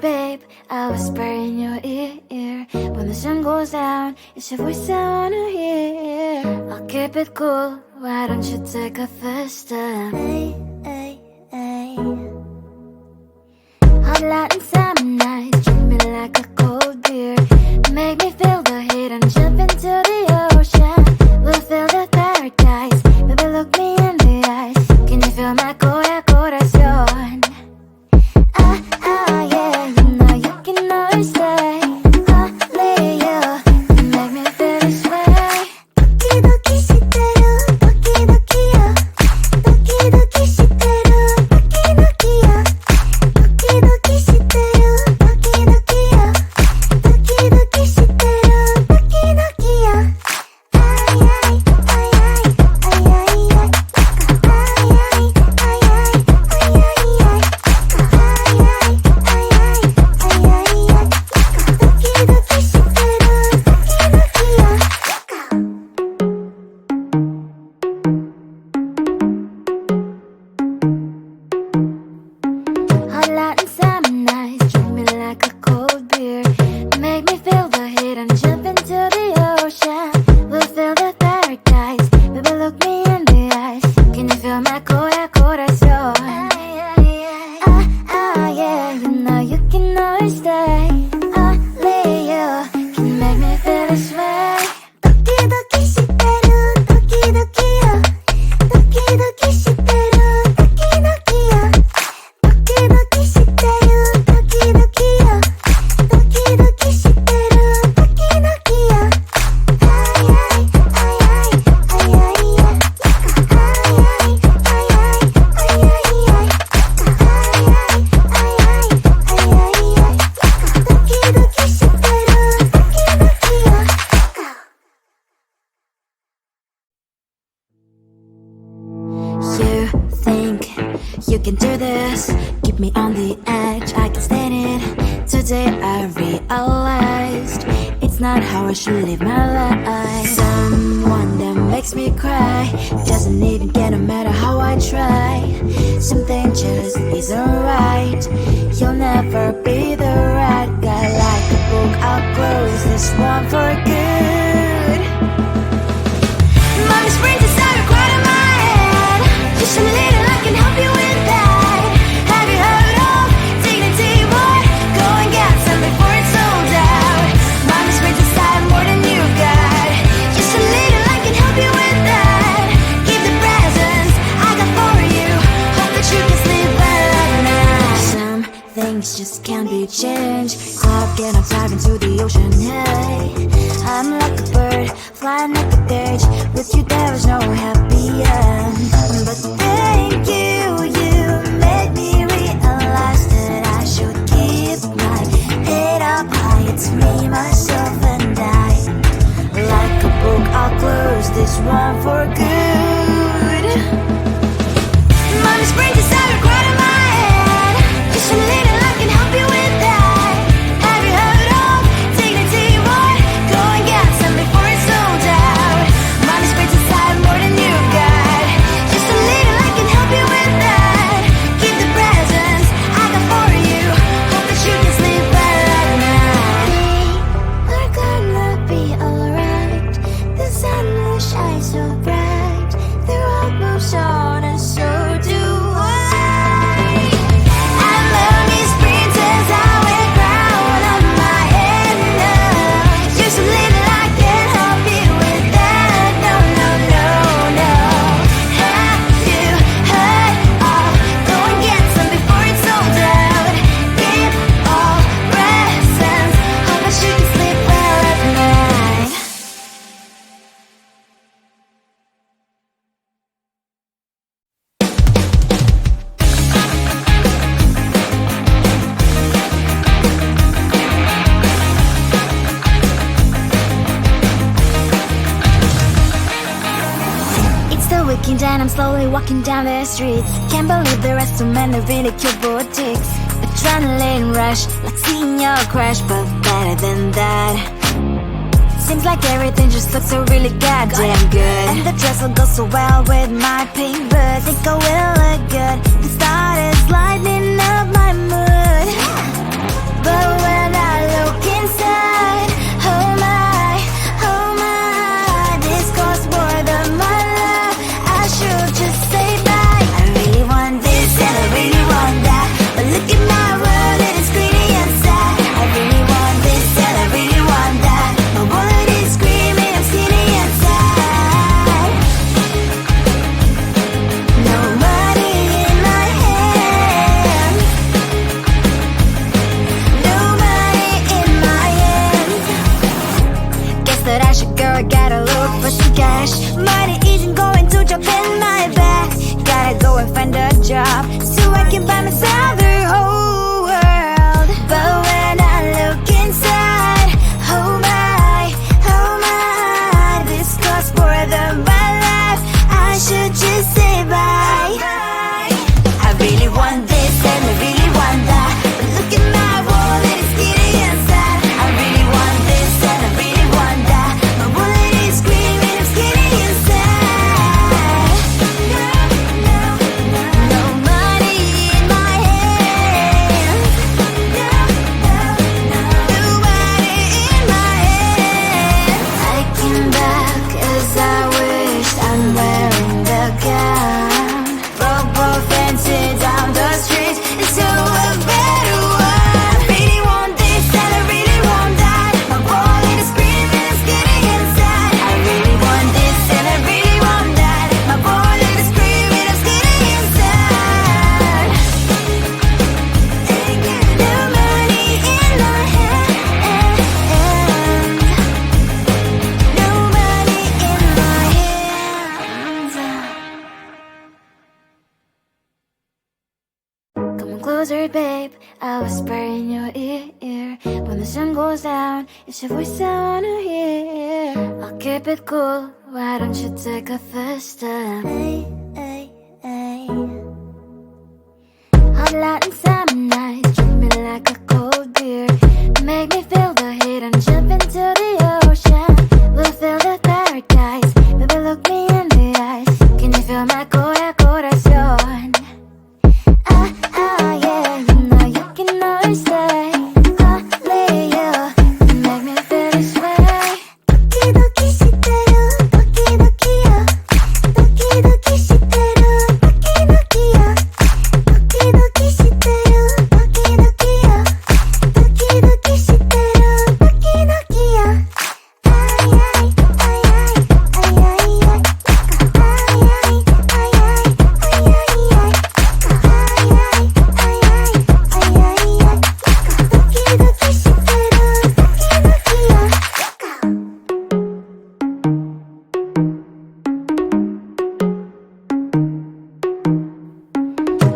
babe, I'll whisper in your ear. When the sun goes down, it's your voice I wanna hear. I'll keep it cool, why don't you take a first step? Hey, hey, hey. Hot light and summer nights, treat me like a cold beer. Make me feel the heat and jump into the ocean. We'll feel the paradise, baby look me in the eyes. Can you feel my corazón? Yeah, you know you can always stay. Only you can make me feel this way. 도끼도끼 시대로 도끼도끼야. 도끼도끼 시대로 도끼도끼야. 도끼도끼 시대로 도끼도끼야. 도끼도끼 시대로 도끼도끼야. 아이아이 아이아이 아이아이 아이아이 아이아이 아이아이 You can do this, keep me on the edge, I can stand it. Today I realized it's not how I should live my life. Someone that makes me cry doesn't even get no matter how I try. Something just isn't right. You'll never be the right guy. Like a book, I'll close this one for good. Mommy's brains inside are quite in my head. Just a little I can help you with that. Have you heard of dignity, boy? Go and get some before it's sold out. Mommy's brains inside more than you got. Just a little I can help you with that. Give the presents I got for you. Hope that you can sleep well at night. Some things just can't be changed. How can I dive into the ocean? Hey, I'm like a bird, flying like a cage. With you there is no happy end. But thank you, you made me realize that I should keep my head up high. It's me, myself and I. Like a book, I'll close this one for good. Mommy's brains inside are quite in my head. Just a little I can help you with that. Have you heard of dignity, boy? Go and get some before it's sold out. Mommy's brains inside more than you got. Just a little I can help you with that. Keep the presents I got for you. Hope that you can sleep well at night. We're gonna be alright. The sun will shine so bright. The road moves on and so do I. I'm Lonely's princess, I wear crown on my head now. Just a little I can help you with that. No, no, no, no. Have you heard of? Go and get some before it's sold out. Give all presents. Hope that you can sleep well at night. It's the weekend and I'm slowly walking down the streets. Can't believe there are so many really cute boutiques. Adrenaline rush, like seeing your crush, but better than that. Seems like everything just looks so really goddamn good. And the dress will go so well with my pink boots. Think I will look good. The start is lighting up my mood. But when I look inside, oh my, this costs more than my life. I should just say bye. I really want this and I really want that, but look at my world, it is greedy and sad. I really want this and I really want that, my wallet is screaming, I'm skinny and sad. No money in my hands, no money in my hands. Guess that I should go, I gotta look for some cash. Money isn't going to jump in my bag. Gotta go and find a job so I can buy myself the whole world. But when I look inside, oh my, this costs more than my life. I should just say bye. I really want this and I really want that, but look at my wallet, it's skinny and sad. I really want this and I really want that, my wallet is screaming, I'm skinny and sad. No money in my hands, no money in my hands. I came back as I wished, I'm wearing the gown. Broke both fancy down the streets into a better one. I really want this and I really want that, my wallet is screaming, I'm skinny and sad. I really want this and I really want that, my wallet is screaming, I'm skinny and sad. No money in my hands, no money in my hands. Come closer, babe, I'll whisper in your ear. When the sun goes down, it's your voice I wanna hear. I'll keep it cool, why don't you take a first step? Hot light and summer nights, treat me like a cold beer. Make me feel the heat and jump into the ocean. We'll feel the paradise, baby look me in the eyes. Can you feel my corazón? Yeah, you know you can always stay. Only you can make me feel this way. Doki doki shiteru, doki doki yo. Doki doki shiteru, doki doki yo. Doki doki shiteru, doki doki yo. Doki doki shiteru, doki doki yo. Ay ay ay ay ay ay ay. Ay ay ay ay ay ay ay.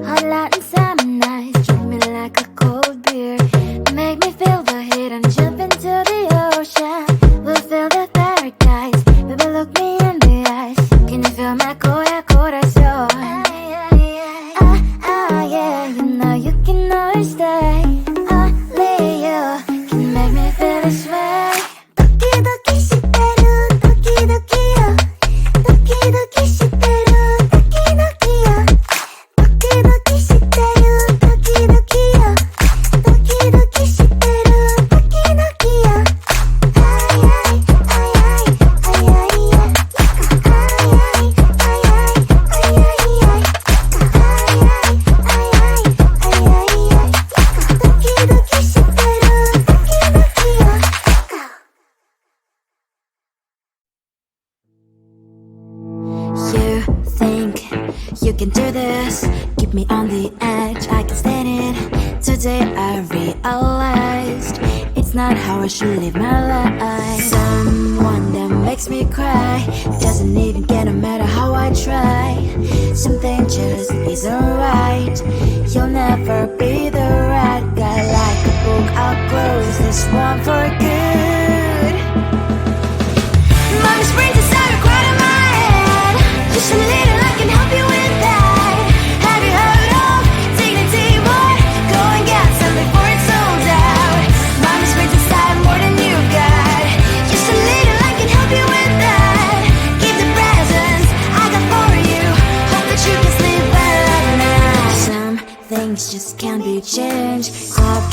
Hot light and summer nights, treat me like a cold beer. Make me feel the heat and jump into the ocean. We'll feel the paradise, baby look me in the eyes. Can you feel my corazón? Yeah, you know you can always stay. Only you can make me feel this way. Doki doki shiteru, doki doki yo. Doki doki shiteru, doki doki yo. Doki doki shiteru, doki doki yo. Doki doki shiteru, doki doki yo. Ay ay ay ay ay ay ay. Ay ay ay ay ay ay ay. Ay ay ay ay ay ay ay. Doki doki shiteru, doki doki yo. You think you can do this, keep me on the edge, I can stand it. Today I realized it's not how I should live my life. Someone that makes me cry doesn't even get, no matter how I try. Something just isn't right. You'll never be the right guy. Like a book, I'll close this one for good. Mommy springs inside a quite in my head. Just a little, I can help you with that. Have you heard of dignity, boy? Go and get some before it's sold out. Mommy springs inside more than you got. Just a little, I can help you with that. Give the presents I got for you. Hope that you can sleep well at night. Some things just can't be changed. Stop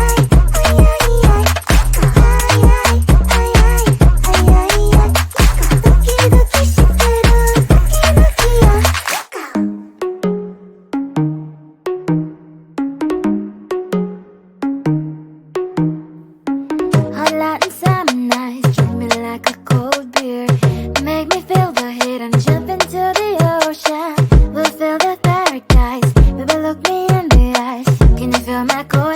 남았고